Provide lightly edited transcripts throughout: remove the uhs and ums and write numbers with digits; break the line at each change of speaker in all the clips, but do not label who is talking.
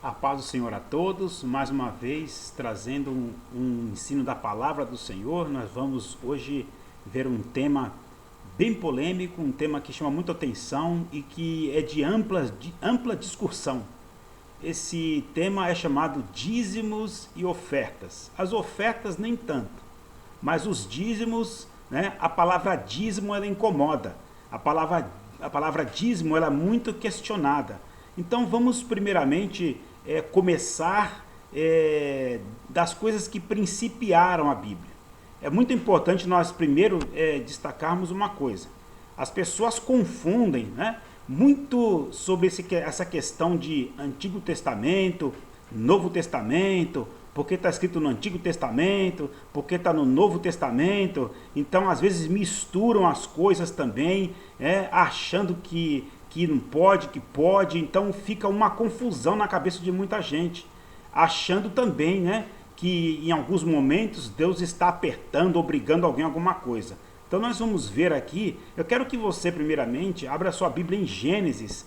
A paz do Senhor a todos, mais uma vez trazendo um ensino da palavra do Senhor. Nós vamos hoje ver um tema bem polêmico, um tema que chama muita atenção e que é de ampla discussão. Esse tema é chamado dízimos e ofertas. As ofertas nem tanto, mas os dízimos, né, a palavra dízimo ela incomoda. A palavra dízimo ela é muito questionada. Então vamos primeiramente começar das coisas que principiaram a Bíblia. É muito importante nós primeiro destacarmos uma coisa. As pessoas confundem, né, muito sobre essa questão de Antigo Testamento, Novo Testamento, porque está escrito no Antigo Testamento, porque está no Novo Testamento. Então às vezes misturam as coisas também, achando que não pode, que pode. Então fica uma confusão na cabeça de muita gente, achando também, né, que em alguns momentos Deus está apertando, obrigando alguém a alguma coisa. Então nós vamos ver aqui, eu quero que você primeiramente abra a sua Bíblia em Gênesis,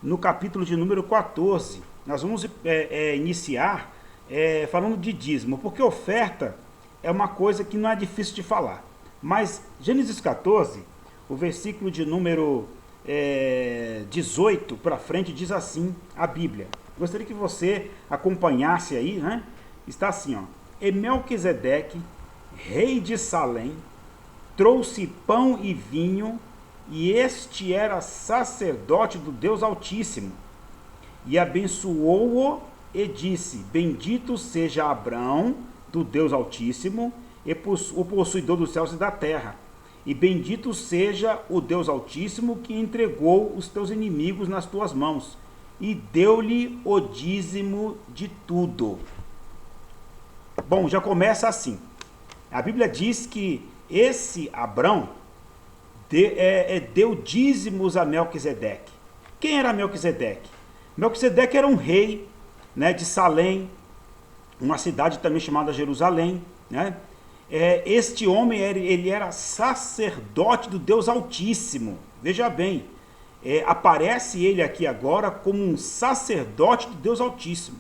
no capítulo de número 14. Nós vamos iniciar falando de dízimo, porque oferta é uma coisa que não é difícil de falar. Mas Gênesis 14, o versículo de número 18 para frente diz assim a Bíblia. Gostaria que você acompanhasse aí, né? Está assim, ó: E Melquisedeque, rei de Salém, trouxe pão e vinho, e este era sacerdote do Deus Altíssimo. E abençoou-o e disse: Bendito seja Abrão, do Deus Altíssimo, e o possuidor dos céus e da terra. E bendito seja o Deus Altíssimo, que entregou os teus inimigos nas tuas mãos, e deu-lhe o dízimo de tudo. Bom, já começa assim. A Bíblia diz que esse Abrão deu dízimos a Melquisedeque. Quem era Melquisedeque? Melquisedeque era um rei, né, de Salém, uma cidade também chamada Jerusalém, né? Este homem ele era sacerdote do Deus Altíssimo. Veja bem, aparece ele aqui agora como um sacerdote do Deus Altíssimo.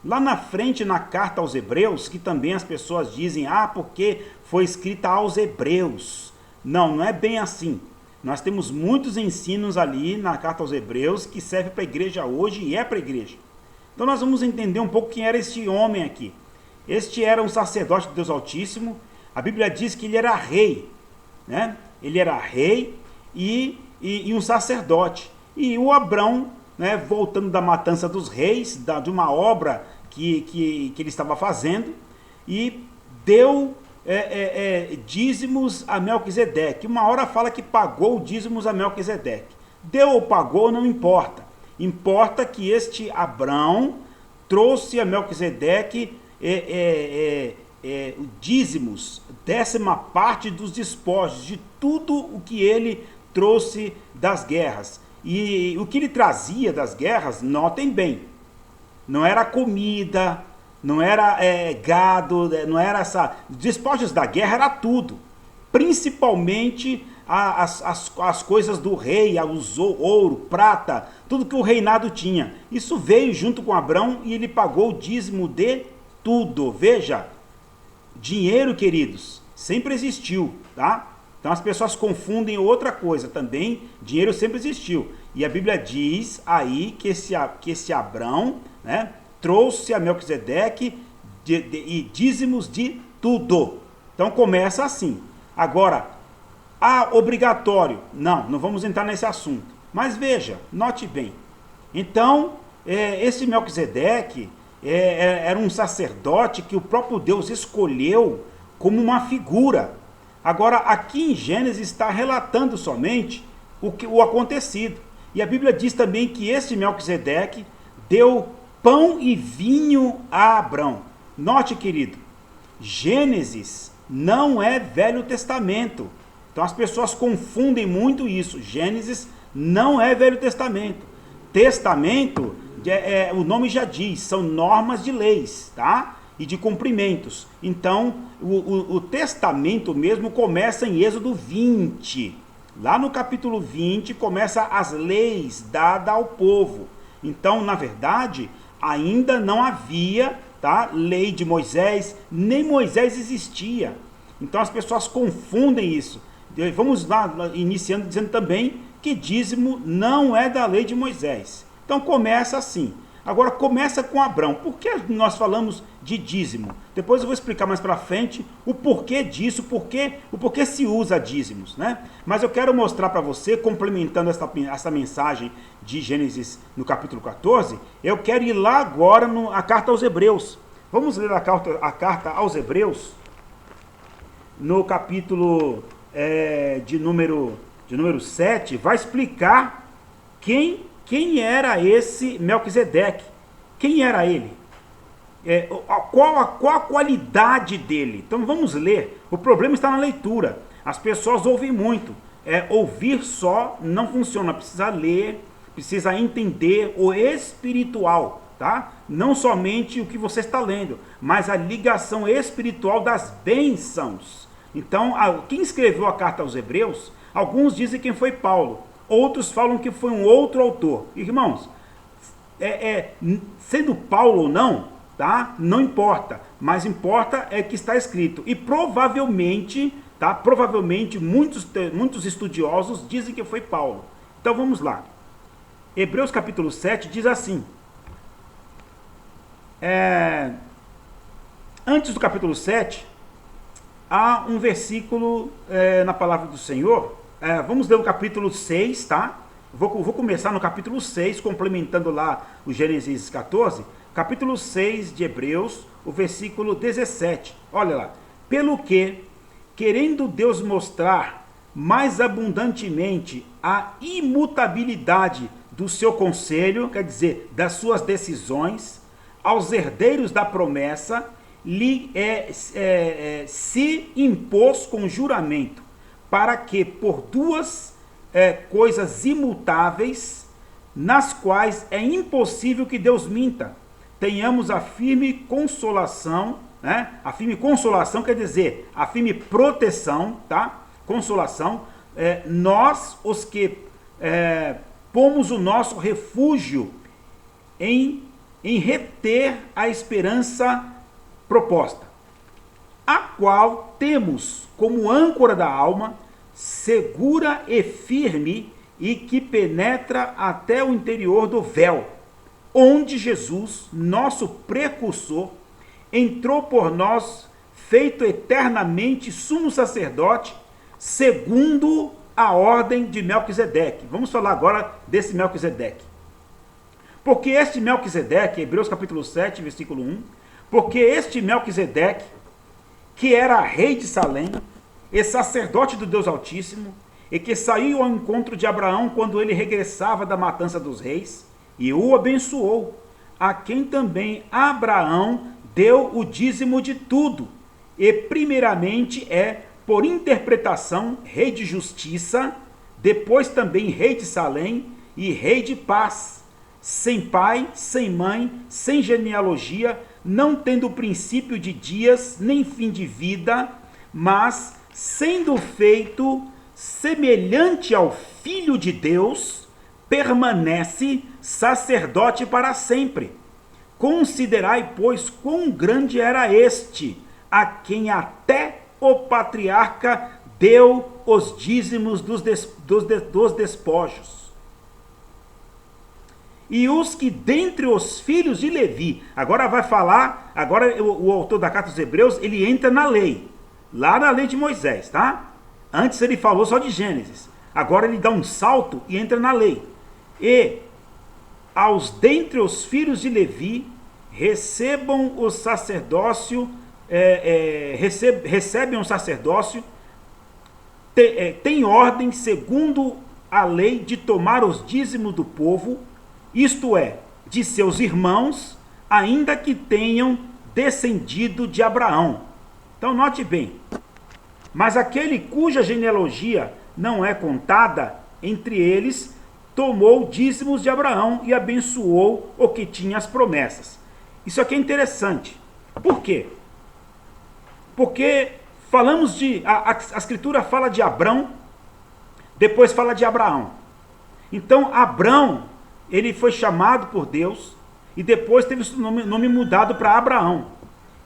Lá na frente, na carta aos Hebreus, que também as pessoas dizem, porque foi escrita aos Hebreus. Não, não é bem assim. Nós temos muitos ensinos ali na carta aos Hebreus que serve para a igreja hoje e é para a igreja. Então nós vamos entender um pouco quem era este homem aqui. Este era um sacerdote de Deus Altíssimo. A Bíblia diz que ele era rei, né? Ele era rei e um sacerdote. E o Abrão, né, voltando da matança dos reis, de uma obra que ele estava fazendo, e deu dízimos a Melquisedeque. Uma hora fala que pagou dízimos a Melquisedeque. Deu ou pagou, não importa. Importa que este Abrão trouxe a Melquisedeque dízimos, 10ª parte dos despojos, de tudo o que ele trouxe das guerras. E o que ele trazia das guerras, notem bem, não era comida, não era gado, não era despojos da guerra, era tudo. Principalmente as coisas do rei, ouro, prata, tudo que o reinado tinha. Isso veio junto com Abrão e ele pagou o dízimo de tudo. Veja, dinheiro, queridos, sempre existiu, tá? Então as pessoas confundem outra coisa também. Dinheiro sempre existiu. E a Bíblia diz aí que esse Abrão, né, trouxe a Melquisedeque e dízimos de tudo. Então começa assim. Agora, obrigatório? Não vamos entrar nesse assunto. Mas veja, note bem. Então, esse Melquisedeque era um sacerdote que o próprio Deus escolheu como uma figura. Agora, aqui em Gênesis está relatando somente o acontecido. E a Bíblia diz também que esse Melquisedeque deu pão e vinho a Abrão. Note, querido, Gênesis não é Velho Testamento. Então as pessoas confundem muito isso. Gênesis não é Velho Testamento. Testamento, o nome já diz, são normas de leis, tá? E de cumprimentos. Então, o testamento mesmo começa em Êxodo 20. Lá no capítulo 20 começa as leis dadas ao povo. Então, na verdade, ainda não havia, tá, lei de Moisés, nem Moisés existia. Então as pessoas confundem isso. Vamos lá, iniciando dizendo também que dízimo não é da lei de Moisés. Então começa assim. Agora começa com Abrão. Por que nós falamos de dízimo? Depois eu vou explicar mais para frente o porquê disso, o porquê se usa dízimos, né? Mas eu quero mostrar para você, complementando essa mensagem de Gênesis no capítulo 14, eu quero ir lá agora a carta aos Hebreus. Vamos ler a carta aos Hebreus, no capítulo de número 7, vai explicar quem era esse Melquisedeque. Quem era ele? Qual a qualidade dele? Então vamos ler. O problema está na leitura. As pessoas ouvem muito. Ouvir só não funciona. Precisa ler, precisa entender o espiritual, tá? Não somente o que você está lendo, mas a ligação espiritual das bênçãos. Então, quem escreveu a carta aos Hebreus, alguns dizem que foi Paulo, outros falam que foi um outro autor. Irmãos, sendo Paulo ou não, tá? Não importa, mas importa é que está escrito. E provavelmente, tá? Provavelmente muitos estudiosos dizem que foi Paulo. Então vamos lá. Hebreus capítulo 7 diz assim. Antes do capítulo 7, há um versículo na palavra do Senhor. Vamos ler o capítulo 6, tá? Vou começar no capítulo 6, complementando lá o Gênesis 14. Capítulo 6 de Hebreus, o versículo 17. Olha lá. Pelo que, querendo Deus mostrar mais abundantemente a imutabilidade do seu conselho, quer dizer, das suas decisões, aos herdeiros da promessa, se impôs com juramento, para que por duas coisas imutáveis, nas quais é impossível que Deus minta, tenhamos a firme consolação, né? A firme consolação quer dizer a firme proteção, tá? Consolação, nós os que pomos o nosso refúgio em reter a esperança proposta, a qual temos como âncora da alma, segura e firme, e que penetra até o interior do véu, onde Jesus, nosso precursor, entrou por nós, feito eternamente sumo sacerdote, segundo a ordem de Melquisedeque. Vamos falar agora desse Melquisedeque. Porque este Melquisedeque, Hebreus capítulo 7, versículo 1, porque este Melquisedeque, que era rei de Salém, e sacerdote do Deus Altíssimo, e que saiu ao encontro de Abraão quando ele regressava da matança dos reis, e o abençoou, a quem também Abraão deu o dízimo de tudo, e primeiramente por interpretação, rei de justiça, depois também rei de Salém e rei de paz, sem pai, sem mãe, sem genealogia, não tendo princípio de dias, nem fim de vida, mas sendo feito semelhante ao Filho de Deus, permanece sacerdote para sempre. Considerai, pois, quão grande era este, a quem até o patriarca deu os dízimos dos despojos. E os que dentre os filhos de Levi, agora vai falar, agora o autor da carta dos Hebreus, ele entra na lei, lá na lei de Moisés, tá? Antes ele falou só de Gênesis, agora ele dá um salto e entra na lei. E aos dentre os filhos de Levi, recebam o sacerdócio, recebem um sacerdócio, tem ordem, segundo a lei, de tomar os dízimos do povo, isto é, de seus irmãos, ainda que tenham descendido de Abraão. Então note bem, mas aquele cuja genealogia não é contada entre eles, tomou dízimos de Abraão e abençoou o que tinha as promessas. Isso aqui é interessante. Por quê? Porque falamos a escritura fala de Abrão, depois fala de Abraão. Então Abrão ele foi chamado por Deus e depois teve o nome mudado para Abraão.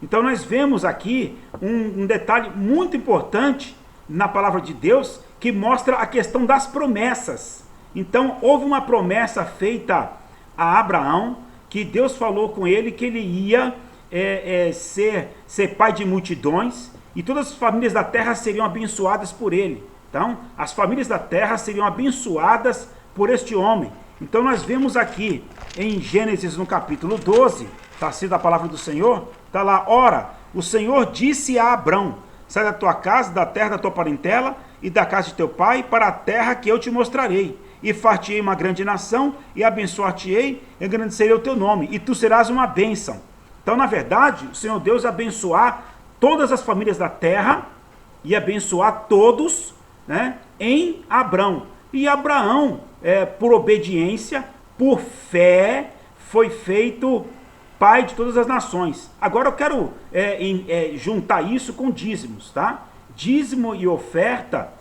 Então nós vemos aqui um detalhe muito importante na palavra de Deus que mostra a questão das promessas. Então houve uma promessa feita a Abraão, que Deus falou com ele que ele ia ser pai de multidões e todas as famílias da terra seriam abençoadas por ele. Então as famílias da terra seriam abençoadas por este homem. Então nós vemos aqui em Gênesis no capítulo 12, está escrito a palavra do Senhor, está lá: ora, o Senhor disse a Abrão, sai da tua casa, da terra da tua parentela e da casa de teu pai, para a terra que eu te mostrarei, e far-te-ei uma grande nação, e abençoar-te-ei, e engrandecerei o teu nome, e tu serás uma bênção. Então, na verdade, o Senhor Deus abençoar todas as famílias da terra, e abençoar todos, né, em Abrão. E Abraão, por obediência, por fé, foi feito pai de todas as nações. Agora eu quero juntar isso com dízimos, tá? Dízimo e oferta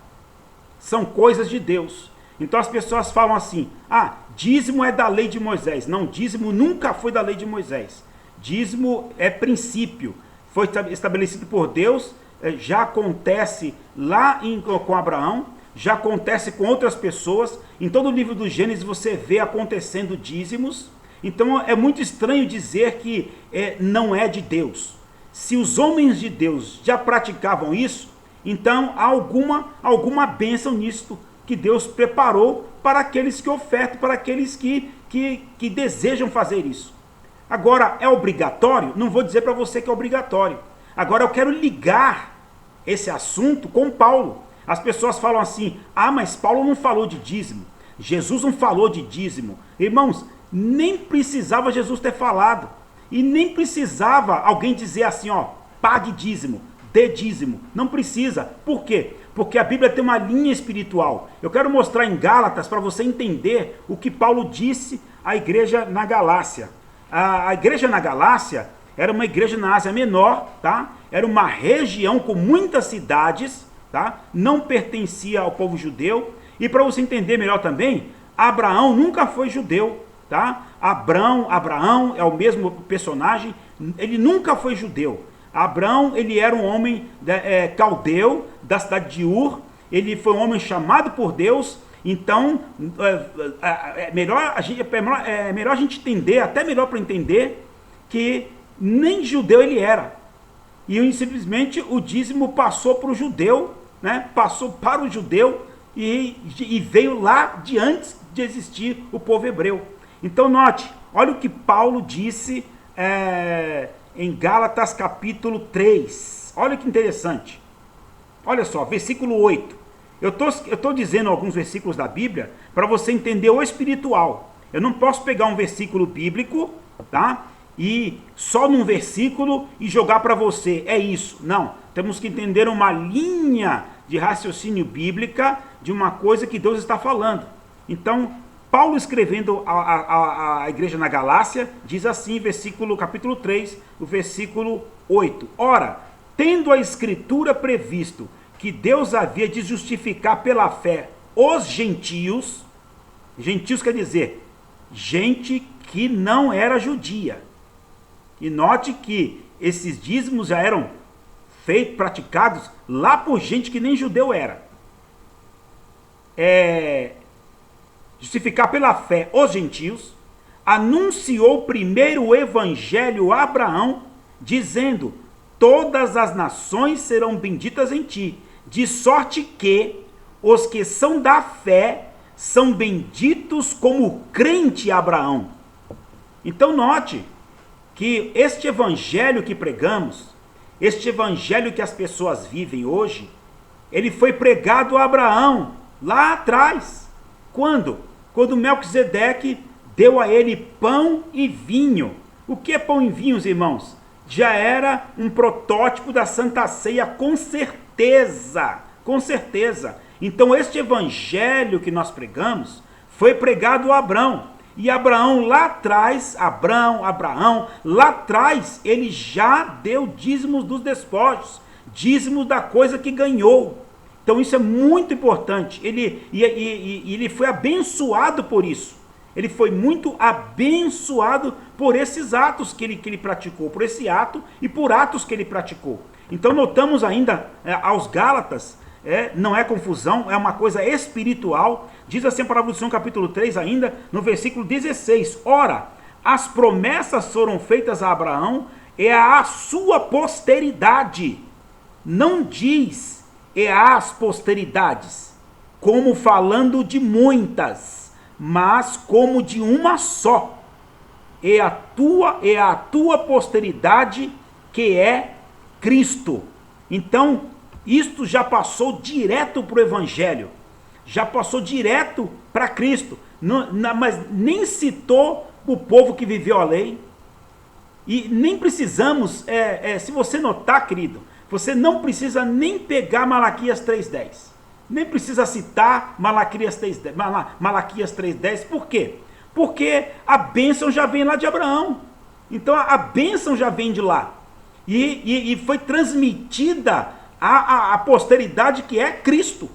são coisas de Deus. Então as pessoas falam assim: ah, dízimo é da lei de Moisés. Não, dízimo nunca foi da lei de Moisés. Dízimo é princípio, foi estabelecido por Deus, já acontece lá com Abraão, já acontece com outras pessoas. Em todo o livro do Gênesis você vê acontecendo dízimos. Então é muito estranho dizer que não é de Deus. Se os homens de Deus já praticavam isso, então há alguma bênção nisto que Deus preparou para aqueles que ofertam, para aqueles que desejam fazer isso. Agora, é obrigatório? Não vou dizer para você que é obrigatório. Agora eu quero ligar esse assunto com Paulo. As pessoas falam assim: ah, mas Paulo não falou de dízimo, Jesus não falou de dízimo. Irmãos, nem precisava Jesus ter falado, e nem precisava alguém dizer assim, ó, pague dízimo, dê dízimo. Não precisa. Por quê? Porque a Bíblia tem uma linha espiritual. Eu quero mostrar em Gálatas para você entender o que Paulo disse à igreja na Galácia. A igreja na Galácia era uma igreja na Ásia Menor, tá? Era uma região com muitas cidades, tá? Não pertencia ao povo judeu. E para você entender melhor também, Abraão nunca foi judeu, tá? Abraão é o mesmo personagem, ele nunca foi judeu. Abraão, ele era um homem caldeu, da cidade de Ur, ele foi um homem chamado por Deus. Então é melhor a gente entender, até melhor para entender, que nem judeu ele era, e simplesmente o dízimo passou para o judeu, né? Passou para o judeu e veio lá de antes de existir o povo hebreu. Então note, olha o que Paulo disse em Gálatas capítulo 3, olha que interessante. Olha só, versículo 8. Eu estou dizendo alguns versículos da Bíblia para você entender o espiritual. Eu não posso pegar um versículo bíblico, tá? E só num versículo e jogar para você. É isso. Não. Temos que entender uma linha de raciocínio bíblica de uma coisa que Deus está falando. Então, Paulo escrevendo a igreja na Galácia, diz assim, capítulo 3, o versículo 8. Ora, tendo a Escritura previsto que Deus havia de justificar pela fé os gentios, gentios quer dizer, gente que não era judia. E note que esses dízimos já eram praticados lá por gente que nem judeu era. Justificar pela fé os gentios, anunciou primeiro o evangelho a Abraão, dizendo: todas as nações serão benditas em ti, de sorte que os que são da fé são benditos como crente Abraão. Então note que este evangelho que pregamos, este evangelho que as pessoas vivem hoje, ele foi pregado a Abraão lá atrás. Quando? Quando Melquisedeque deu a ele pão e vinho. O que é pão e vinho, irmãos? Já era um protótipo da Santa Ceia, com certeza, com certeza. Então este evangelho que nós pregamos foi pregado a Abraão. E Abraão lá atrás, lá atrás, ele já deu dízimos dos despojos, dízimos da coisa que ganhou. Então isso é muito importante. Ele foi abençoado por isso. ele foi muito abençoado por esses atos que ele praticou, por esse ato e por atos que ele praticou. Então notamos ainda aos Gálatas, não é confusão, é uma coisa espiritual. Diz assim a palavra do Senhor, capítulo 3 ainda, no versículo 16, ora, as promessas foram feitas a Abraão e à sua posteridade. Não diz e às posteridades, como falando de muitas, mas como de uma só. E a tua posteridade, que é Cristo. Então, isto já passou direto para o Evangelho, já passou direto para Cristo, mas nem citou o povo que viveu a lei, e nem precisamos, se você notar, querido, você não precisa nem pegar Malaquias 3:10, nem precisa citar Malaquias 3:10, por quê? Porque a bênção já vem lá de Abraão, então a bênção já vem de lá, e foi transmitida a posteridade, que é Cristo.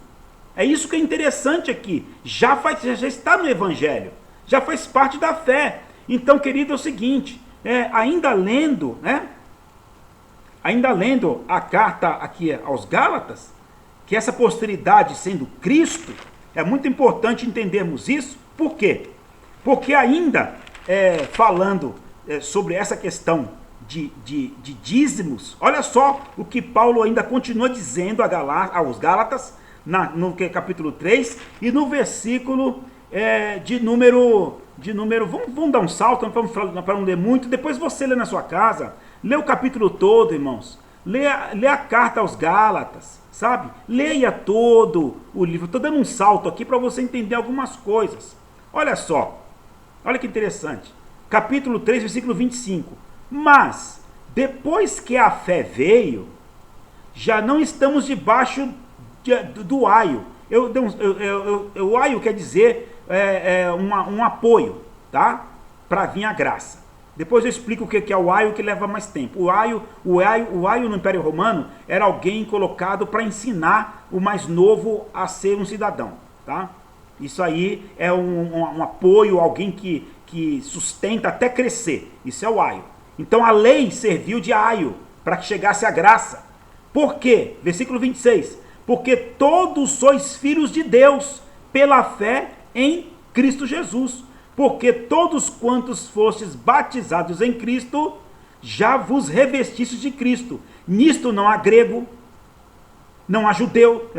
É isso que é interessante aqui, já está no Evangelho, já faz parte da fé. Então, querido, é o seguinte, ainda lendo a carta aqui aos Gálatas, que essa posteridade sendo Cristo, é muito importante entendermos isso. Por quê? Porque ainda falando sobre essa questão de dízimos, olha só o que Paulo ainda continua dizendo aos Gálatas, no capítulo 3, e no versículo de número, vamos dar um salto, para não ler muito, depois você lê na sua casa, lê o capítulo todo, irmãos, lê a carta aos Gálatas, sabe? Leia todo o livro. Estou dando um salto aqui para você entender algumas coisas. Olha só, olha que interessante, capítulo 3, versículo 25, mas depois que a fé veio, já não estamos debaixo do aio. O aio quer dizer um apoio, tá? Para vir a graça. Depois eu explico o que é o aio, que leva mais tempo. O aio no Império Romano era alguém colocado para ensinar o mais novo a ser um cidadão, tá? Isso aí é um apoio, alguém que sustenta até crescer. Isso é o aio. Então a lei serviu de aio para que chegasse a graça. Por quê? Versículo 26. Porque todos sois filhos de Deus pela fé em Cristo Jesus. Porque todos quantos fostes batizados em Cristo, já vos revestistes de Cristo. Nisto não há grego, não há judeu,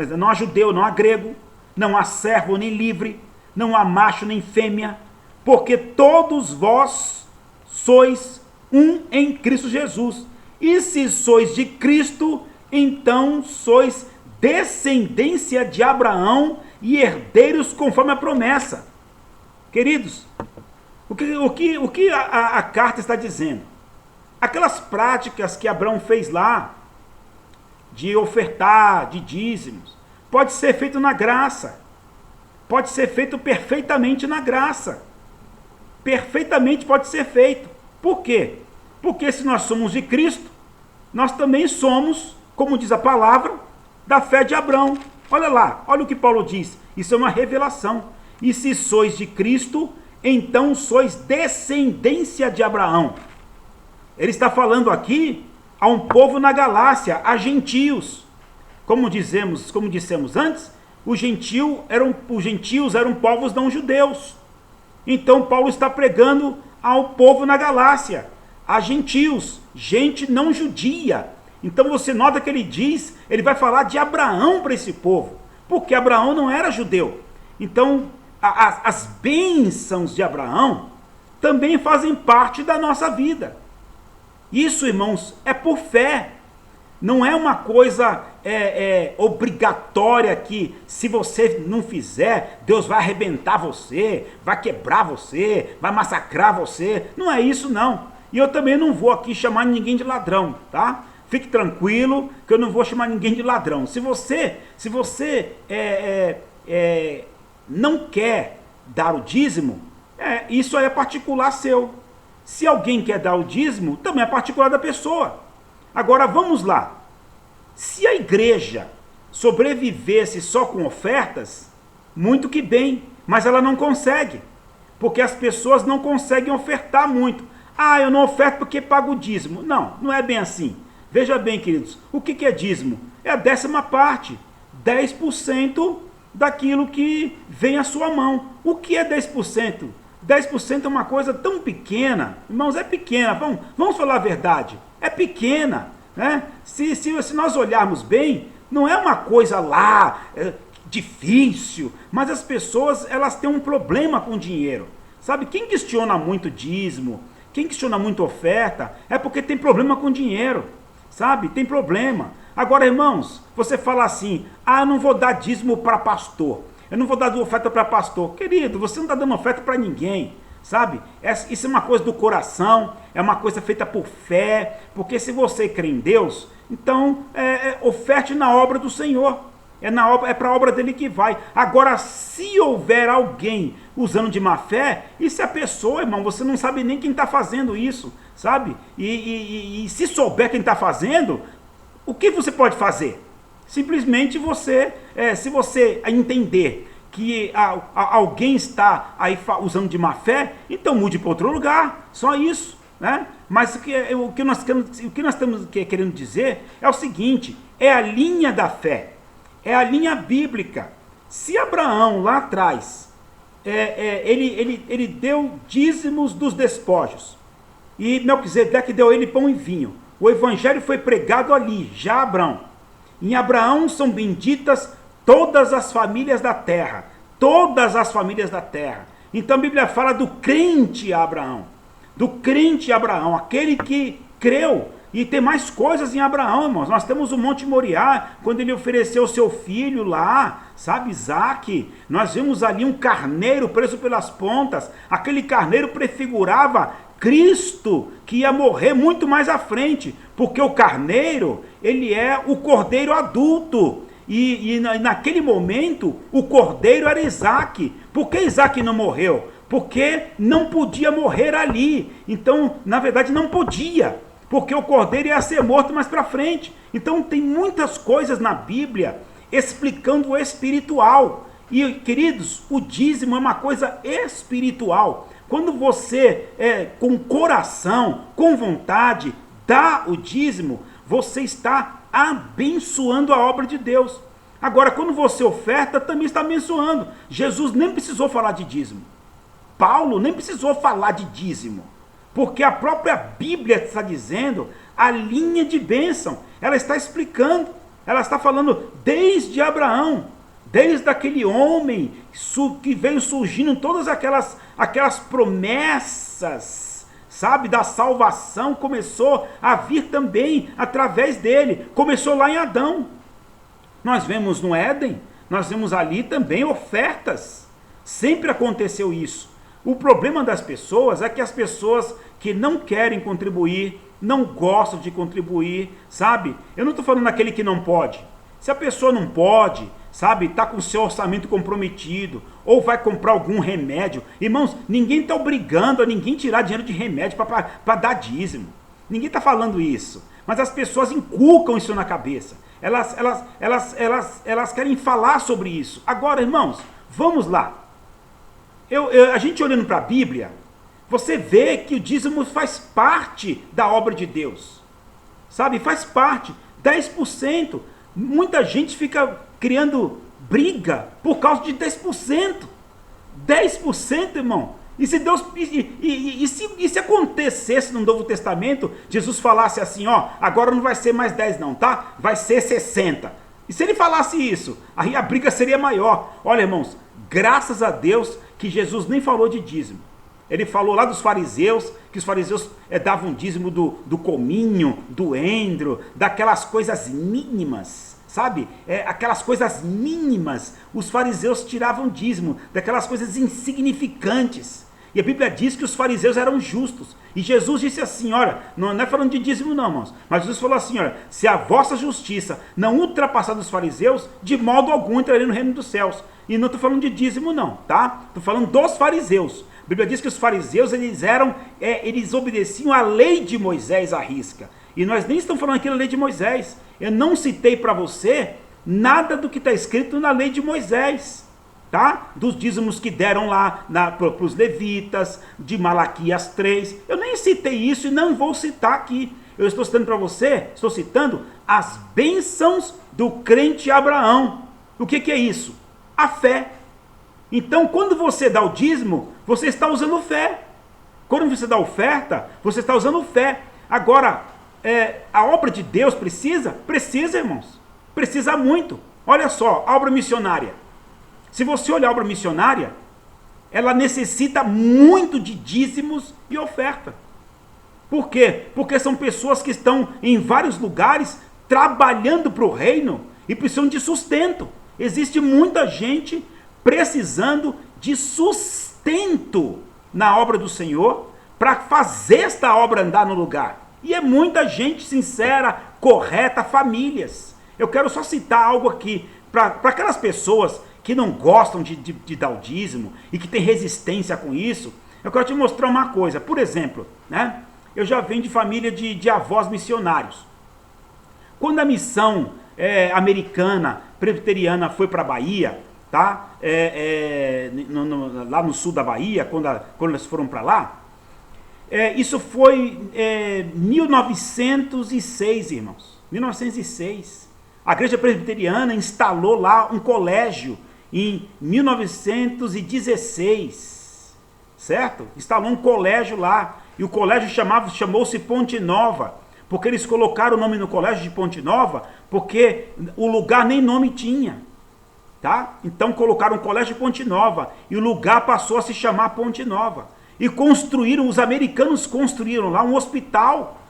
não há grego, não há servo nem livre, não há macho nem fêmea, porque todos vós sois um em Cristo Jesus. E se sois de Cristo, então sois descendência de Abraão e herdeiros conforme a promessa. Queridos, o que a carta está dizendo? Aquelas práticas que Abraão fez lá, de ofertar, de dízimos, pode ser feito na graça, pode ser feito perfeitamente na graça, perfeitamente pode ser feito. Por quê? Porque se nós somos de Cristo, nós também somos, como diz a palavra, da fé de Abraão. Olha lá, olha o que Paulo diz, isso é uma revelação. E se sois de Cristo, então sois descendência de Abraão. Ele está falando aqui a um povo na Galácia, a gentios. Como dissemos antes, os gentios eram povos não judeus. Então Paulo está pregando ao povo na Galácia, a gentios, gente não judia. Então você nota que ele vai falar de Abraão para esse povo, porque Abraão não era judeu. Então as bênçãos de Abraão também fazem parte da nossa vida. Isso, irmãos, é por fé. Não é uma coisa obrigatória que, se você não fizer, Deus vai arrebentar você, vai quebrar você, vai massacrar você. Não é isso, não. E eu também não vou aqui chamar ninguém de ladrão, tá? Fique tranquilo que eu não vou chamar ninguém de ladrão. Se você não quer dar o dízimo, isso aí é particular seu. Se alguém quer dar o dízimo, também é particular da pessoa. Agora vamos lá. Se a igreja sobrevivesse só com ofertas, muito que bem, mas ela não consegue. Porque as pessoas não conseguem ofertar muito. Ah, eu não oferto porque pago o dízimo. Não, não é bem assim. Veja bem, queridos, o que é dízimo? É a 10ª parte, 10% daquilo que vem à sua mão. O que é 10%? 10% é uma coisa tão pequena, irmãos, é pequena, vamos falar a verdade, é pequena, né? Se nós olharmos bem, não é uma coisa lá difícil, mas as pessoas, elas têm um problema com dinheiro, sabe? Quem questiona muito dízimo, quem questiona muito oferta, é porque tem problema com dinheiro, sabe? Tem problema. Agora, irmãos, você fala assim, eu não vou dar dízimo para pastor, eu não vou dar oferta para pastor. Querido, você não está dando oferta para ninguém, sabe? Isso é uma coisa do coração, é uma coisa feita por fé, porque se você crê em Deus, então oferte na obra do Senhor, é para a obra dele que vai. Agora, se houver alguém usando de má fé, isso é a pessoa, irmão, você não sabe nem quem está fazendo isso, sabe? E se souber quem está fazendo, o que você pode fazer? Simplesmente se você entender que alguém está aí usando de má fé, então mude para outro lugar, só isso, né? Mas o que nós estamos querendo dizer é o seguinte, é a linha da fé, é a linha bíblica. Se Abraão lá atrás, ele deu dízimos dos despojos, e Melquisedeque deu ele pão e vinho, o evangelho foi pregado ali, já Abraão. Em Abraão são benditas todas as famílias da terra. Todas as famílias da terra. Então a Bíblia fala do crente Abraão. Do crente Abraão, aquele que creu. E tem mais coisas em Abraão, irmãos. Nós temos o Monte Moriá, quando ele ofereceu o seu filho lá, sabe, Isaque. Nós vimos ali um carneiro preso pelas pontas. Aquele carneiro prefigurava Cristo, que ia morrer muito mais à frente, porque o carneiro, ele é o cordeiro adulto, e naquele momento, o cordeiro era Isaque. Por que Isaque não morreu? Porque não podia morrer ali, então, na verdade, não podia, porque o cordeiro ia ser morto mais para frente. Então, tem muitas coisas na Bíblia explicando o espiritual, e, queridos, o dízimo é uma coisa espiritual. Quando você, com coração, com vontade, dá o dízimo, você está abençoando a obra de Deus. Agora, quando você oferta, também está abençoando. Jesus nem precisou falar de dízimo. Paulo nem precisou falar de dízimo. Porque a própria Bíblia está dizendo a linha de bênção. Ela está explicando. Ela está falando desde Abraão. Desde aquele homem que veio surgindo todas aquelas promessas, sabe, da salvação, começou a vir também através dele. Começou lá em Adão. Nós vemos no Éden, nós vemos ali também ofertas. Sempre aconteceu isso. O problema das pessoas é que as pessoas que não querem contribuir, não gostam de contribuir, sabe? Eu não estou falando daquele que não pode. Se a pessoa não pode, sabe, está com o seu orçamento comprometido, ou vai comprar algum remédio. Irmãos, ninguém está obrigando a ninguém tirar dinheiro de remédio para dar dízimo. Ninguém está falando isso. Mas as pessoas inculcam isso na cabeça. Elas querem falar sobre isso. Agora, irmãos, vamos lá. A gente olhando para a Bíblia, você vê que o dízimo faz parte da obra de Deus. Sabe, faz parte. 10%. Muita gente fica criando briga por causa de 10%. 10%, irmão. E se Deus se acontecesse no Novo Testamento, Jesus falasse assim, agora não vai ser mais 10 não, tá? Vai ser 60. E se ele falasse isso, aí a briga seria maior. Olha, irmãos, graças a Deus que Jesus nem falou de dízimo. Ele falou lá dos fariseus, que os fariseus davam dízimo do cominho, do endro, daquelas coisas mínimas, sabe? Aquelas coisas mínimas, os fariseus tiravam dízimo, daquelas coisas insignificantes. E a Bíblia diz que os fariseus eram justos. E Jesus disse assim, olha, não é falando de dízimo não, irmãos, mas Jesus falou assim, olha, se a vossa justiça não ultrapassar dos fariseus, de modo algum entrarei no reino dos céus. E não estou falando de dízimo não, tá? Estou falando dos fariseus. A Bíblia diz que os fariseus, eles obedeciam a lei de Moisés à risca. E nós nem estamos falando aqui da lei de Moisés. Eu não citei para você nada do que está escrito na lei de Moisés. tá? Dos dízimos que deram lá para os levitas, de Malaquias 3. Eu nem citei isso e não vou citar aqui. Eu estou citando para você, estou citando as bênçãos do crente Abraão. O que é isso? A fé. Então, quando você dá o dízimo, você está usando fé. Quando você dá oferta, você está usando fé. Agora, a obra de Deus precisa? Precisa, irmãos. Precisa muito. Olha só, a obra missionária. Se você olhar a obra missionária, ela necessita muito de dízimos e oferta. Por quê? Porque são pessoas que estão em vários lugares trabalhando para o reino e precisam de sustento. Existe muita gente precisando de sustento na obra do Senhor para fazer esta obra andar no lugar. E é muita gente sincera, correta, famílias. Eu quero só citar algo aqui para aquelas pessoas que não gostam de dar o dízimo e que tem resistência com isso. Eu quero te mostrar uma coisa. Por exemplo, né? Eu já venho de família de avós missionários. Quando a missão americana, presbiteriana, foi para a Bahia, tá? Lá no sul da Bahia, quando eles foram para lá, isso foi 1906, irmãos. 1906. A igreja presbiteriana instalou lá um colégio em 1916, certo? Instalou um colégio lá. E o colégio chamou-se Ponte Nova, porque eles colocaram o nome no colégio de Ponte Nova, porque o lugar nem nome tinha, tá? Então colocaram o colégio de Ponte Nova, e o lugar passou a se chamar Ponte Nova. E os americanos construíram lá um hospital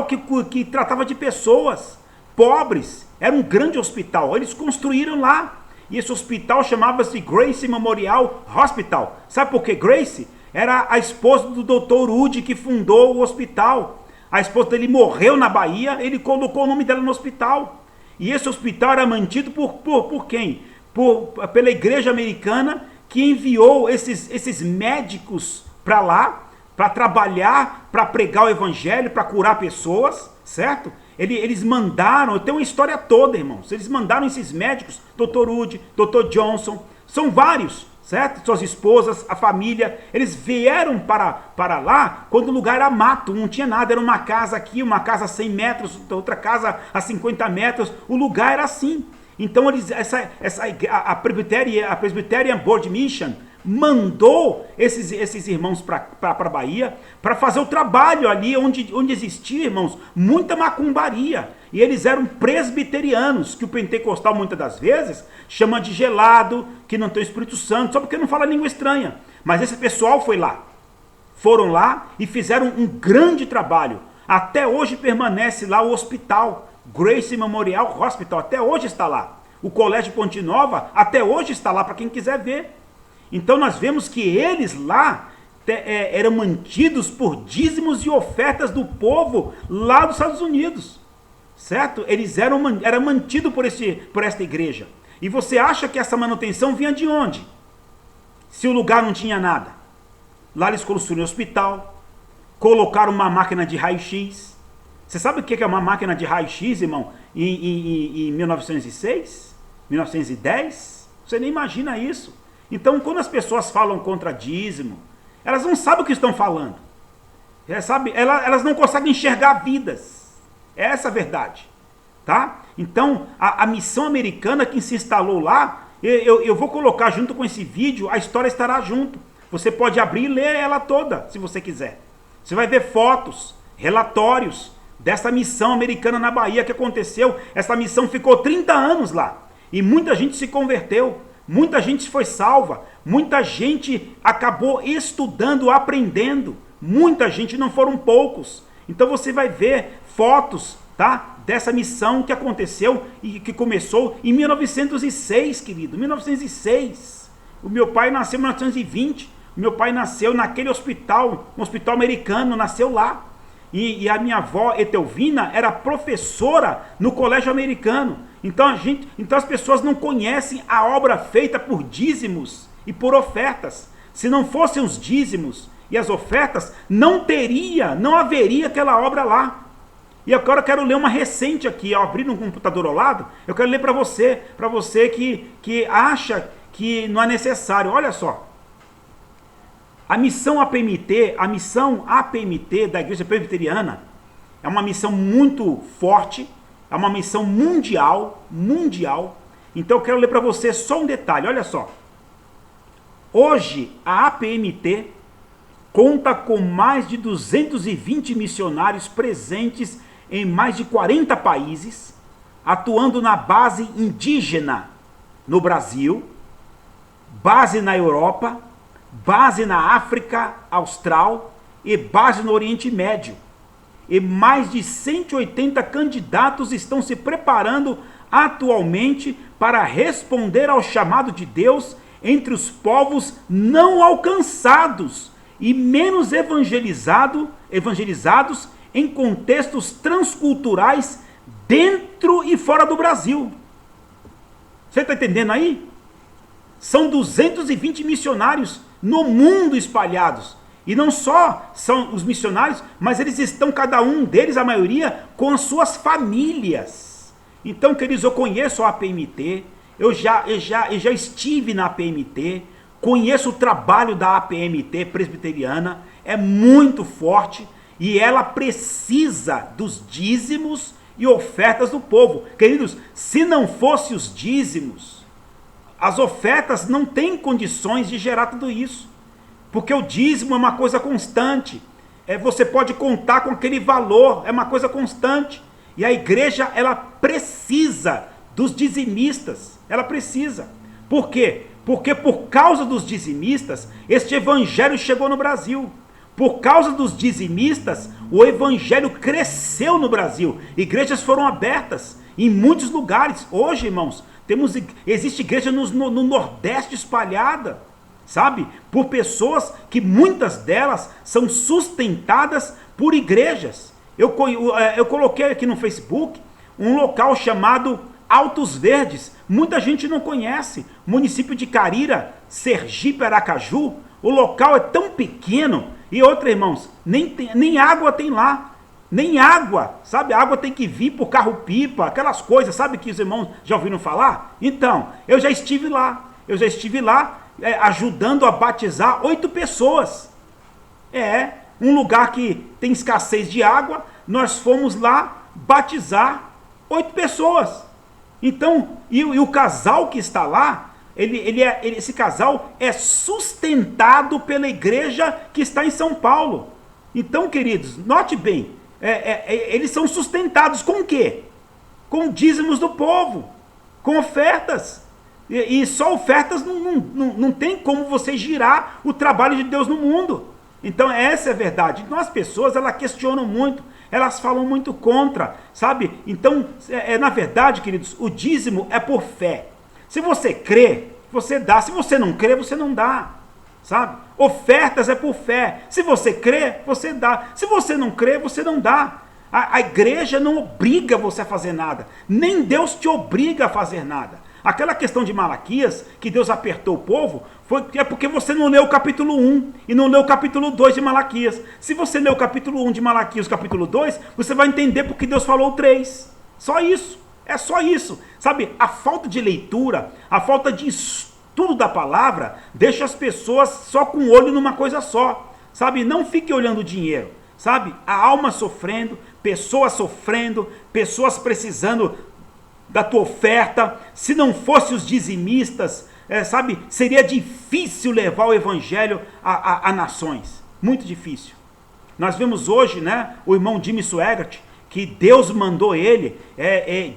que tratava de pessoas pobres, era um grande hospital, eles construíram lá, e esse hospital chamava-se Grace Memorial Hospital. Sabe por que Grace? Era a esposa do Dr. Wood que fundou o hospital. A esposa dele morreu na Bahia, ele colocou o nome dela no hospital. E esse hospital era mantido por quem? Pela igreja americana, que enviou esses médicos para lá, para trabalhar, para pregar o evangelho, para curar pessoas, certo? Eles mandaram, tem uma história toda, irmãos. Eles mandaram esses médicos, Dr. Wood, Dr. Johnson, são vários, certo? Suas esposas, a família, eles vieram para lá quando o lugar era mato, não tinha nada, era uma casa aqui, uma casa a 100 metros, outra casa a 50 metros, o lugar era assim. Então a Presbyterian Board Mission mandou esses irmãos para a Bahia para fazer o trabalho ali onde existia, irmãos, muita macumbaria. E eles eram presbiterianos, que o pentecostal muitas das vezes chama de gelado, que não tem o Espírito Santo, só porque não fala língua estranha. Mas esse pessoal foram lá e fizeram um grande trabalho. Até hoje permanece lá o hospital, Grace Memorial Hospital, até hoje está lá. O Colégio Ponte Nova até hoje está lá para quem quiser ver. Então nós vemos que eles lá eram mantidos por dízimos e ofertas do povo lá dos Estados Unidos, certo? Eles eram mantidos por esta igreja. E você acha que essa manutenção vinha de onde? Se o lugar não tinha nada. Lá eles construíram um hospital, colocaram uma máquina de raio-x. Você sabe o que é uma máquina de raio-x, irmão, em 1906? 1910? Você nem imagina isso. Então, quando as pessoas falam contra dízimo, elas não sabem o que estão falando. Elas não conseguem enxergar vidas. É essa a verdade. Tá? Então, a missão americana que se instalou lá, eu vou colocar junto com esse vídeo, a história estará junto. Você pode abrir e ler ela toda, se você quiser. Você vai ver fotos, relatórios dessa missão americana na Bahia que aconteceu. Essa missão ficou 30 anos lá. E muita gente se converteu. Muita gente foi salva, muita gente acabou estudando, aprendendo, muita gente, não foram poucos. Então você vai ver fotos, tá, dessa missão que aconteceu e que começou em 1906, querido, 1906. O meu pai nasceu em 1920, o meu pai nasceu naquele hospital, um hospital americano, nasceu lá. E a minha avó, Etelvina, era professora no colégio americano. Então as pessoas não conhecem a obra feita por dízimos e por ofertas. Se não fossem os dízimos e as ofertas, não haveria aquela obra lá. E agora eu quero ler uma recente aqui, ao abrir um computador ao lado, eu quero ler para você que acha que não é necessário. Olha só, a missão APMT da Igreja Presbiteriana é uma missão muito forte, é uma missão mundial. Então eu quero ler para você só um detalhe, olha só. Hoje a APMT conta com mais de 220 missionários presentes em mais de 40 países, atuando na base indígena no Brasil, base na Europa, base na África Austral e base no Oriente Médio. E mais de 180 candidatos estão se preparando atualmente para responder ao chamado de Deus entre os povos não alcançados e menos evangelizados em contextos transculturais dentro e fora do Brasil. Você está entendendo aí? São 220 missionários no mundo espalhados. E não só são os missionários, mas eles estão, cada um deles, a maioria, com as suas famílias. Então, queridos, eu conheço a APMT, eu já estive na APMT, conheço o trabalho da APMT presbiteriana, é muito forte e ela precisa dos dízimos e ofertas do povo. Queridos, se não fosse os dízimos, as ofertas não têm condições de gerar tudo isso. Porque o dízimo é uma coisa constante. Você pode contar com aquele valor, é uma coisa constante. E a igreja, ela precisa dos dizimistas. Ela precisa. Por quê? Porque por causa dos dizimistas, este evangelho chegou no Brasil. Por causa dos dizimistas, o evangelho cresceu no Brasil. Igrejas foram abertas em muitos lugares. Hoje, irmãos, existe igreja no Nordeste espalhada, sabe? Por pessoas que muitas delas são sustentadas por igrejas. Eu coloquei aqui no Facebook um local chamado Altos Verdes. Muita gente não conhece. Município de Carira, Sergipe, Aracaju. O local é tão pequeno. E outra, irmãos, nem água tem lá. Nem água, sabe? A água tem que vir por carro-pipa, aquelas coisas, sabe, que os irmãos já ouviram falar? Então, eu já estive lá. Ajudando a batizar 8 pessoas. Um lugar que tem escassez de água, nós fomos lá batizar 8 pessoas. Então, e o casal que está lá, esse casal é sustentado pela igreja que está em São Paulo. Então, queridos, note bem, eles são sustentados com o quê? Com dízimos do povo, com ofertas. E só ofertas não tem como você girar o trabalho de Deus no mundo. Então essa é a verdade. Então as pessoas, elas questionam muito, elas falam muito contra, sabe? Então, na verdade, queridos, o dízimo é por fé. Se você crê, você dá. Se você não crê, você não dá, sabe? Ofertas é por fé. Se você crê, você dá. Se você não crê, você não dá. A igreja não obriga você a fazer nada. Nem Deus te obriga a fazer nada. Aquela questão de Malaquias, que Deus apertou o povo, é porque você não leu o capítulo 1 e não leu o capítulo 2 de Malaquias. Se você ler o capítulo 1 de Malaquias e o capítulo 2, você vai entender porque Deus falou 3. Só isso. É só isso. Sabe, a falta de leitura, a falta de estudo da palavra, deixa as pessoas só com o olho numa coisa só. Sabe, não fique olhando o dinheiro. Sabe, a alma sofrendo, pessoas precisando da tua oferta. Se não fosse os dizimistas, sabe, seria difícil levar o evangelho a nações, muito difícil. Nós vemos hoje, né, o irmão Jimmy Swaggart, que Deus mandou ele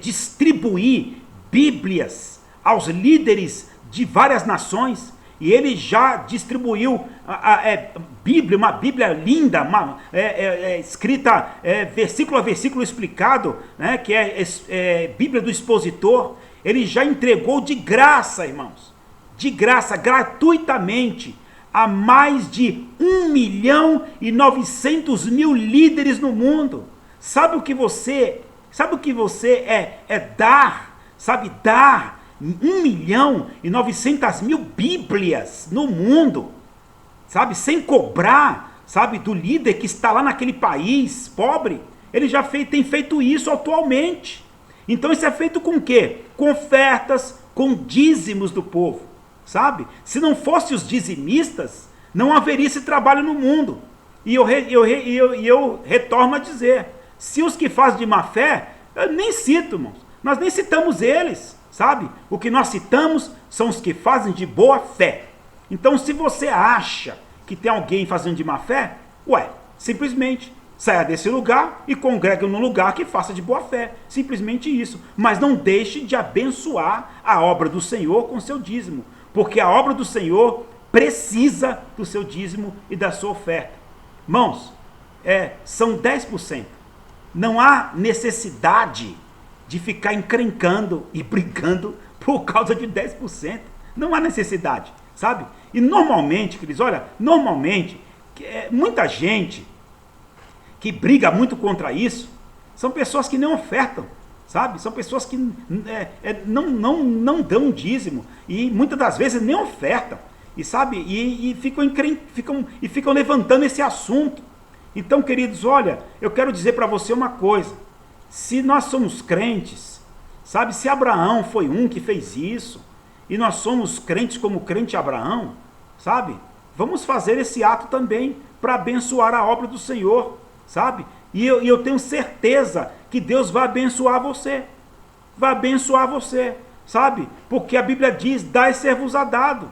distribuir Bíblias aos líderes de várias nações, e ele já distribuiu Bíblia, uma Bíblia linda, escrita versículo a versículo explicado, né, que é Bíblia do Expositor. Ele já entregou de graça, irmãos, de graça, gratuitamente, a mais de 1.900.000 líderes no mundo. Sabe o que você é dar? Sabe, dar 1.900.000 Bíblias no mundo, sabe, sem cobrar, sabe, do líder que está lá naquele país pobre. Ele já tem feito isso atualmente. Então isso é feito com o quê? Com ofertas, com dízimos do povo, sabe? Se não fosse os dizimistas, não haveria esse trabalho no mundo. E eu retorno a dizer, se os que fazem de má fé, eu nem cito, irmãos, nós nem citamos eles, sabe? O que nós citamos são os que fazem de boa fé. Então, se você acha que tem alguém fazendo de má fé, simplesmente saia desse lugar e congregue num lugar que faça de boa fé. Simplesmente isso. Mas não deixe de abençoar a obra do Senhor com seu dízimo, porque a obra do Senhor precisa do seu dízimo e da sua oferta. Irmãos, são 10%. Não há necessidade de ficar encrencando e brigando por causa de 10%. Não há necessidade, sabe? E normalmente, queridos, muita gente que briga muito contra isso são pessoas que não ofertam, sabe? São pessoas que não dão dízimo e muitas das vezes nem ofertam, e sabe? E ficam levantando esse assunto. Então, queridos, olha, eu quero dizer para você uma coisa. Se nós somos crentes, sabe? Se Abraão foi um que fez isso, e nós somos crentes como o crente Abraão, sabe? Vamos fazer esse ato também para abençoar a obra do Senhor, sabe? E eu tenho certeza que Deus vai abençoar você. Vai abençoar você, sabe? Porque a Bíblia diz, dá e ser-vos-á dado.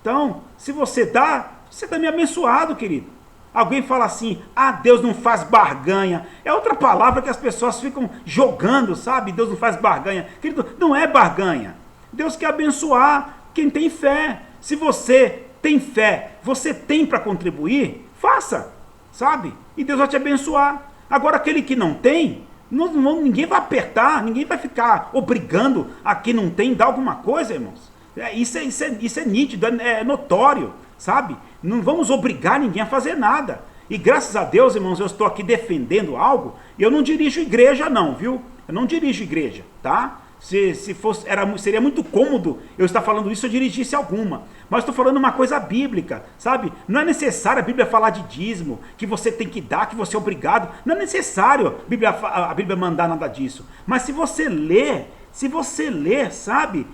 Então, se você dá, você também é abençoado, querido. Alguém fala assim, Deus não faz barganha. É outra palavra que as pessoas ficam jogando, sabe? Deus não faz barganha. Querido, não é barganha. Deus quer abençoar quem tem fé. Se você tem fé, você tem para contribuir, faça, sabe? E Deus vai te abençoar. Agora, aquele que não tem, ninguém vai apertar, ninguém vai ficar obrigando a quem não tem dar alguma coisa, irmãos. Isso é nítido, é notório, sabe? Não vamos obrigar ninguém a fazer nada. E graças a Deus, irmãos, eu estou aqui defendendo algo. Eu não dirijo igreja não, viu? Eu não dirijo igreja, tá? Se fosse, seria muito cômodo eu estar falando isso se eu dirigisse alguma. Mas estou falando uma coisa bíblica, sabe? Não é necessário a Bíblia falar de dízimo, que você tem que dar, que você é obrigado. Não é necessário a Bíblia mandar nada disso. Mas se você ler, sabe?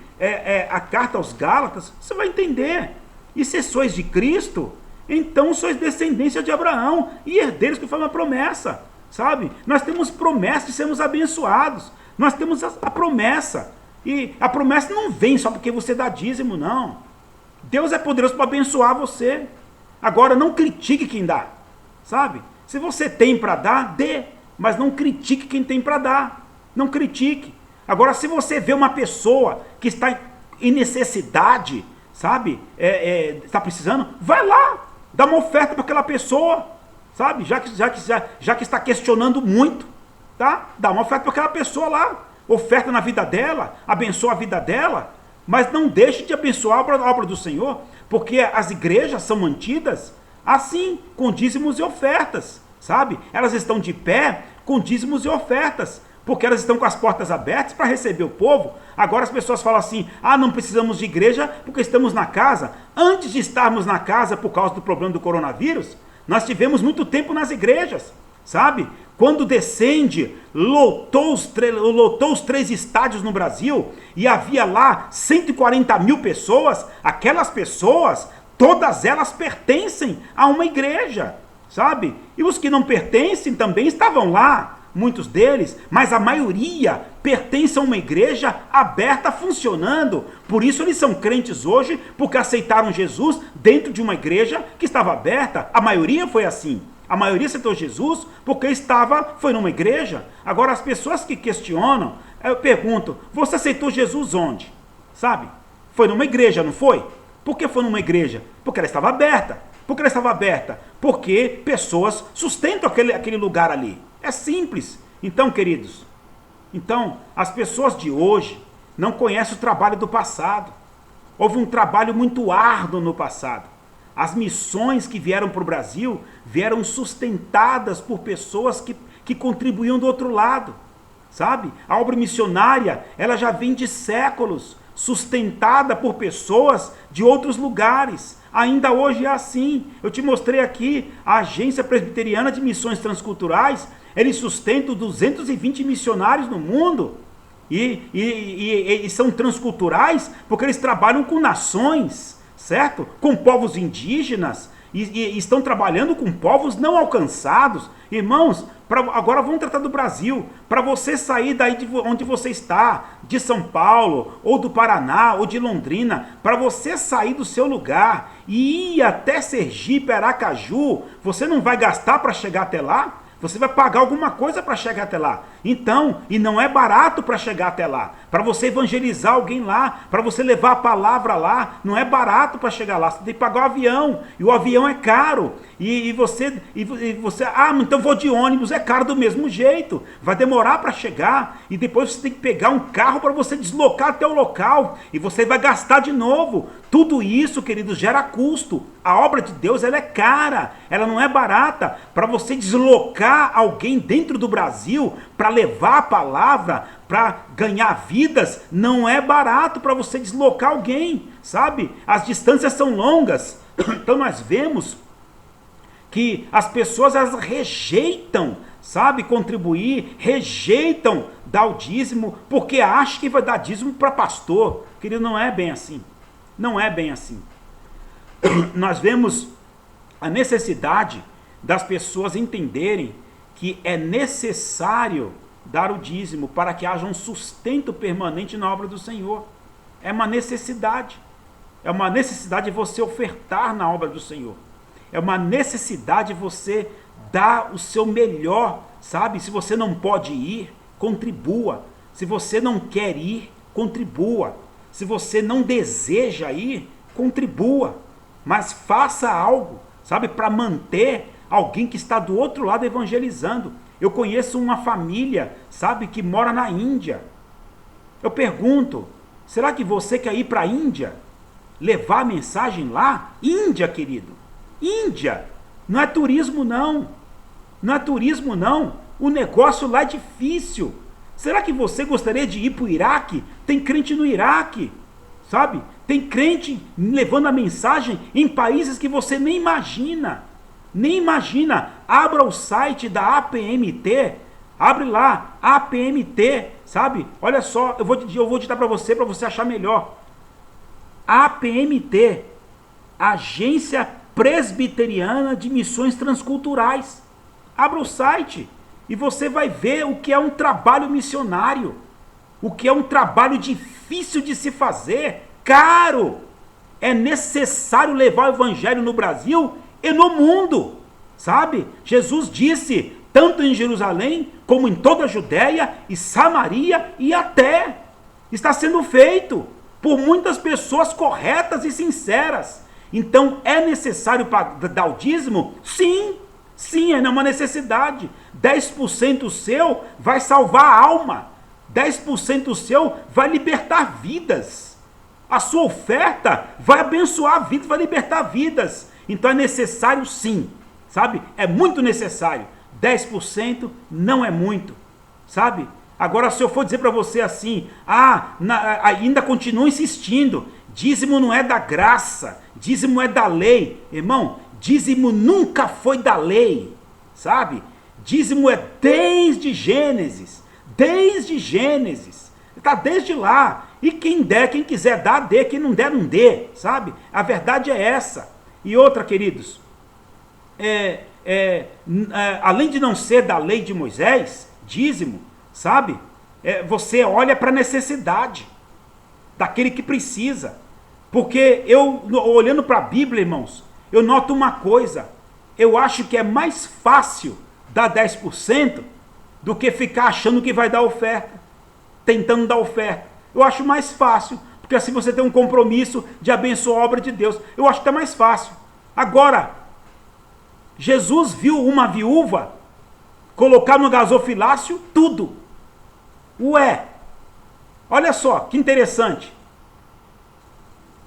A carta aos Gálatas, você vai entender. E se sois de Cristo, então sois descendência de Abraão e herdeiros que foi uma promessa, sabe? Nós temos promessa de sermos abençoados. Nós temos a promessa. E a promessa não vem só porque você dá dízimo, não. Deus é poderoso para abençoar você. Agora, não critique quem dá, sabe? Se você tem para dar, dê. Mas não critique quem tem para dar. Não critique. Agora, se você vê uma pessoa que está em necessidade, sabe? Está precisando, vai lá. Dá uma oferta para aquela pessoa, sabe? Já que está questionando muito. Tá? Dá uma oferta para aquela pessoa lá, oferta na vida dela, abençoa a vida dela, mas não deixe de abençoar a obra do Senhor, porque as igrejas são mantidas assim, com dízimos e ofertas, sabe? Elas estão de pé com dízimos e ofertas, porque elas estão com as portas abertas para receber o povo. Agora as pessoas falam assim, não precisamos de igreja porque estamos na casa. Antes de estarmos na casa por causa do problema do coronavírus, nós tivemos muito tempo nas igrejas, sabe? Quando descende, lotou os 3 estádios no Brasil e havia lá 140 mil pessoas, aquelas pessoas, todas elas pertencem a uma igreja, sabe? E os que não pertencem também estavam lá, muitos deles, mas a maioria pertence a uma igreja aberta, funcionando. Por isso eles são crentes hoje, porque aceitaram Jesus dentro de uma igreja que estava aberta. A maioria foi assim. A maioria aceitou Jesus porque foi numa igreja. Agora, as pessoas que questionam, eu pergunto, você aceitou Jesus onde? Sabe? Foi numa igreja, não foi? Por que foi numa igreja? Porque ela estava aberta. Por que ela estava aberta? Porque pessoas sustentam aquele lugar ali. É simples. Então, queridos, as pessoas de hoje não conhecem o trabalho do passado. Houve um trabalho muito árduo no passado. As missões que vieram para o Brasil vieram sustentadas por pessoas que contribuíam do outro lado, sabe? A obra missionária, ela já vem de séculos, sustentada por pessoas de outros lugares. Ainda hoje é assim. Eu te mostrei aqui, a Agência Presbiteriana de Missões Transculturais, eles sustentam 220 missionários no mundo. E são transculturais porque eles trabalham com nações, certo? Com povos indígenas, e estão trabalhando com povos não alcançados. Irmãos, agora vamos tratar do Brasil. Para você sair daí de onde você está, de São Paulo, ou do Paraná, ou de Londrina, para você sair do seu lugar e ir até Sergipe, Aracaju, você não vai gastar para chegar até lá? Você vai pagar alguma coisa para chegar até lá. Então, e não é barato para chegar até lá. Para você evangelizar alguém lá, para você levar a palavra lá, não é barato para chegar lá. Você tem que pagar o avião, e o avião é caro. E você, então vou de ônibus, é caro do mesmo jeito. Vai demorar para chegar, e depois você tem que pegar um carro para você deslocar até o local, e você vai gastar de novo. Tudo isso, queridos, gera custo. A obra de Deus, ela é cara, ela não é barata. Para você deslocar alguém dentro do Brasil, para levar a palavra, para ganhar vidas, não é barato para você deslocar alguém, sabe? As distâncias são longas. Então nós vemos que as pessoas, elas rejeitam, sabe, contribuir, rejeitam dar o dízimo, porque acham que vai dar dízimo para pastor. Querido, não é bem assim. Não é bem assim. Nós vemos a necessidade das pessoas entenderem que é necessário dar o dízimo para que haja um sustento permanente na obra do Senhor. É uma necessidade. É uma necessidade você ofertar na obra do Senhor. É uma necessidade você dar o seu melhor, sabe? Se você não pode ir, contribua. Se você não quer ir, contribua. Se você não deseja ir, contribua. Mas faça algo, sabe? Para manter alguém que está do outro lado evangelizando. Eu conheço uma família, sabe? Que mora na Índia. Eu pergunto, será que você quer ir para a Índia? Levar a mensagem lá? Índia, querido. Índia. Não é turismo, não. Não é turismo, não. O negócio lá é difícil. Será que você gostaria de ir para o Iraque? Tem crente no Iraque, sabe? Tem crente levando a mensagem em países que você nem imagina. Nem imagina. Abra o site da APMT. Abre lá, APMT, sabe? Olha só, eu vou digitar para você achar melhor. APMT, Agência Presbiteriana de Missões Transculturais. Abra o site e você vai ver o que é um trabalho missionário, o que é um trabalho difícil de se fazer, caro. É necessário levar o evangelho no Brasil e no mundo, sabe? Jesus disse, tanto em Jerusalém, como em toda a Judéia e Samaria e até. Está sendo feito por muitas pessoas corretas e sinceras. Então, é necessário dar o dízimo? Sim, sim, é uma necessidade. 10% seu vai salvar a alma. 10% seu vai libertar vidas. A sua oferta vai abençoar vidas, vai libertar vidas. Então é necessário sim, sabe? É muito necessário. 10% não é muito, sabe? Agora, se eu for dizer para você assim, ainda continua insistindo, dízimo não é da graça, dízimo é da lei. Irmão, dízimo nunca foi da lei, sabe? Dízimo é desde Gênesis, está desde lá. E quem der, quem quiser dar, dê, quem não der, não dê, sabe? A verdade é essa. E outra, queridos, além de não ser da lei de Moisés, dízimo, sabe? Você olha para a necessidade daquele que precisa. Porque eu, olhando para a Bíblia, irmãos, eu noto uma coisa. Eu acho que é mais fácil dar 10% do que ficar achando que vai dar oferta, tentando dar oferta. Eu acho mais fácil, porque assim você tem um compromisso de abençoar a obra de Deus. Eu acho que é mais fácil. Agora, Jesus viu uma viúva colocar no gasofilácio tudo. Ué, olha só, que interessante.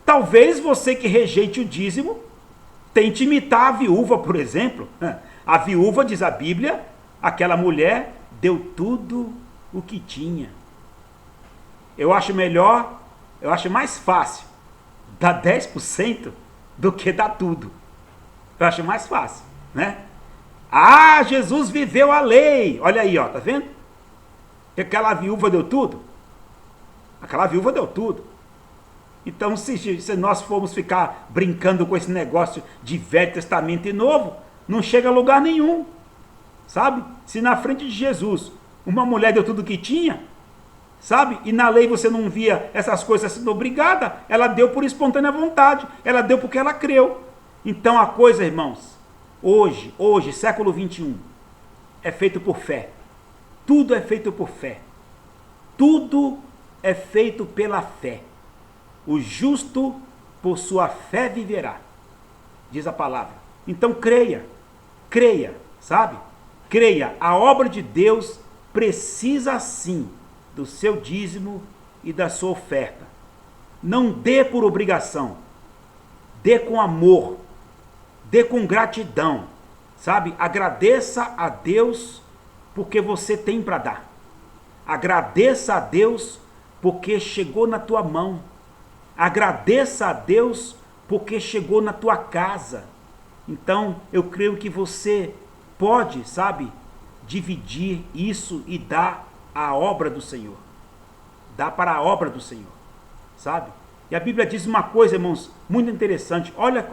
Talvez você que rejeite o dízimo, tente imitar a viúva, por exemplo. A viúva, diz a Bíblia, aquela mulher deu tudo o que tinha. Eu acho mais fácil dar 10% do que dar tudo. Eu acho mais fácil, né? Jesus viveu a lei. Olha aí, ó, tá vendo? Que aquela viúva deu tudo. Aquela viúva deu tudo. Então, se nós formos ficar brincando com esse negócio de Velho Testamento e Novo, não chega a lugar nenhum. Sabe? Se na frente de Jesus uma mulher deu tudo que tinha, sabe? E na lei você não via essas coisas sendo obrigada, ela deu por espontânea vontade, ela deu porque ela creu. Então a coisa, irmãos, hoje, século 21, é feito por fé. Tudo é feito por fé. Tudo é feito pela fé. O justo por sua fé viverá, diz a palavra. Então creia, sabe? Creia, a obra de Deus precisa sim do seu dízimo e da sua oferta. Não dê por obrigação, dê com amor, dê com gratidão, sabe? Agradeça a Deus porque você tem para dar. Agradeça a Deus porque chegou na tua mão. Agradeça a Deus porque chegou na tua casa. Então, eu creio que você pode, sabe, dividir isso e dar à obra do Senhor. Dá para a obra do Senhor, sabe? E a Bíblia diz uma coisa, irmãos, muito interessante. Olha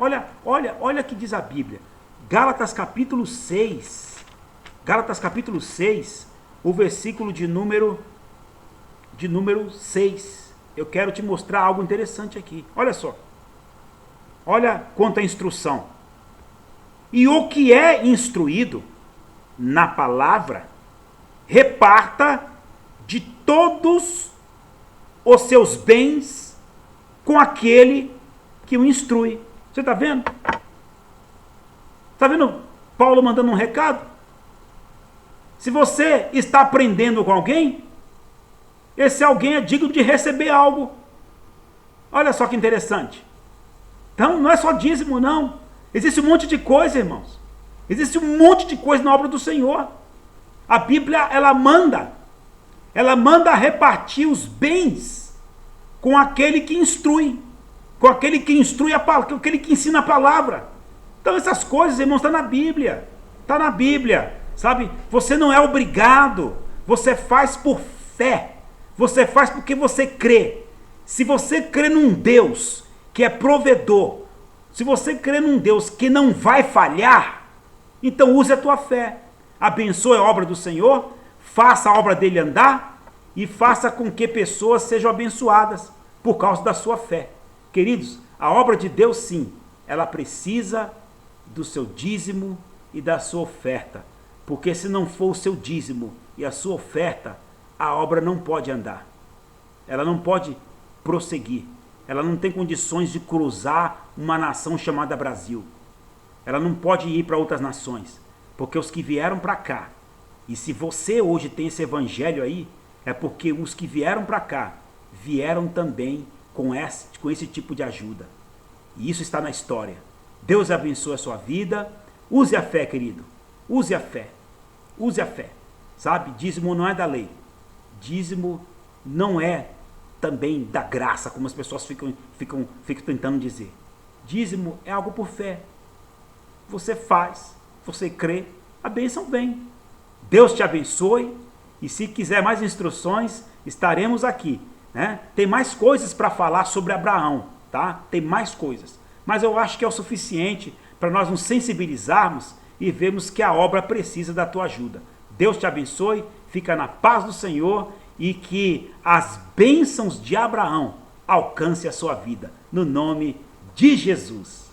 o que diz a Bíblia. Gálatas capítulo 6. Gálatas capítulo 6, o versículo de número 6. Eu quero te mostrar algo interessante aqui. Olha só. Olha quanto à instrução. E o que é instruído na palavra, reparta de todos os seus bens com aquele que o instrui. Você está vendo? Está vendo Paulo mandando um recado? Se você está aprendendo com alguém, esse alguém é digno de receber algo. Olha só que interessante. Então, não é só dízimo, não. Existe um monte de coisa, irmãos. Existe um monte de coisa na obra do Senhor. A Bíblia, ela manda repartir os bens com aquele que instrui. Com aquele que instrui a palavra, com aquele que ensina a palavra. Então, essas coisas, irmãos, está na Bíblia. Está na Bíblia, sabe? Você não é obrigado. Você faz por fé. Você faz porque você crê. Se você crê num Deus que é provedor, se você crê num Deus que não vai falhar, então use a tua fé. Abençoe a obra do Senhor, faça a obra dele andar e faça com que pessoas sejam abençoadas por causa da sua fé. Queridos, a obra de Deus sim, ela precisa do seu dízimo e da sua oferta. Porque se não for o seu dízimo e a sua oferta, a obra não pode andar, ela não pode prosseguir, ela não tem condições de cruzar uma nação chamada Brasil, ela não pode ir para outras nações, porque os que vieram para cá, e se você hoje tem esse evangelho aí, é porque os que vieram para cá, vieram também com esse tipo de ajuda, e isso está na história. Deus abençoe a sua vida, use a fé, querido, use a fé, sabe, dízimo não é da lei. Dízimo não é também da graça, como as pessoas ficam tentando dizer. Dízimo é algo por fé. Você faz, você crê, a bênção vem. Deus te abençoe e se quiser mais instruções, estaremos aqui, né? Tem mais coisas para falar sobre Abraão, tá? Tem mais coisas. Mas eu acho que é o suficiente para nós nos sensibilizarmos e vermos que a obra precisa da tua ajuda. Deus te abençoe, fica na paz do Senhor e que as bênçãos de Abraão alcancem a sua vida, no nome de Jesus.